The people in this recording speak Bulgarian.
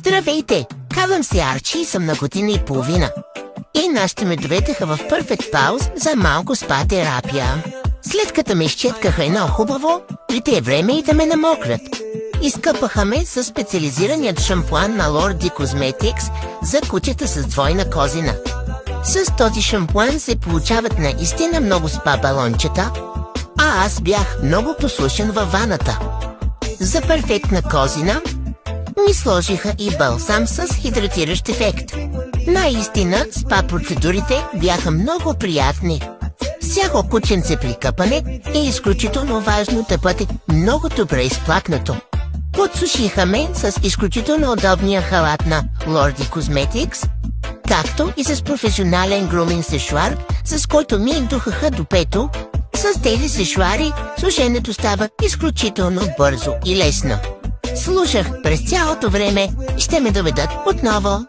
Здравейте! Казвам се Арчи и съм на година и половина. И нашите ме доведеха в Perfect Pals за малко спа терапия. След като ме изчеткаха едно хубаво, дойде време и да ме намокрят. Изкъпаха ме с специализираният шампуан на Lordi Cosmetics за кучета с двойна козина. С този шампуан се получават наистина много спа балончета, а аз бях много послушен във ваната. За перфектна козина ми сложиха и балсам с хидратиращ ефект. Наистина, спа процедурите бяха много приятни. Всяко кученце при къпане е изключително важно да бъде много добре изплакнато. Подсушиха ме с изключително удобния халат на Lordi Cosmetics, както и с професионален груминг сешуар, с който ми духаха до пето. С тези сешуари сушенето става изключително бързо и лесно. Слушах през цялото време и ще ме доведат отново.